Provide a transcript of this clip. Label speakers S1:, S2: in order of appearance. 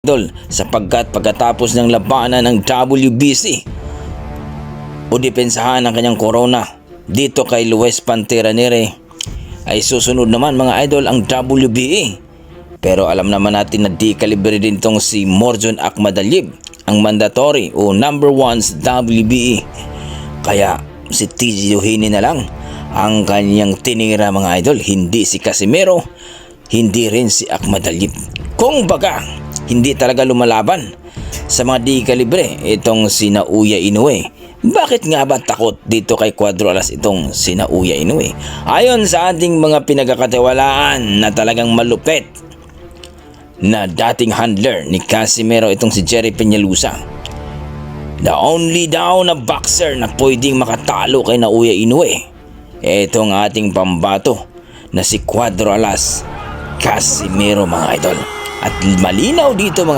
S1: idol, sapagkat pagkatapos ng labanan ng WBC o depensahan ng kanyang corona dito kay Luis Pantera Nere, ay susunod naman mga idol ang WBA. Pero alam naman natin na di kalibre din tong si Morjon Akhmadaliev, ang mandatory o number 1 sa WBA. Kaya si TJ Doheny na lang ang kanyang tinira mga idol, hindi si Casimero, hindi rin si Akhmadaliev. Kung baga, hindi talaga lumalaban sa mga di kalibre itong si Naoya Inoue. Bakit nga ba takot dito kay Cuadro Alas itong si Naoya Inoue? Ayon sa ating mga pinagkakatiwalaan na talagang malupet na dating handler ni Casimero itong si Jerry Peñalosa, the only daw na boxer na pwedeng makatalo kay Naoya Inoue, itong ating pambato na si Cuadro Alas Casimero mga idol. At malinaw dito mga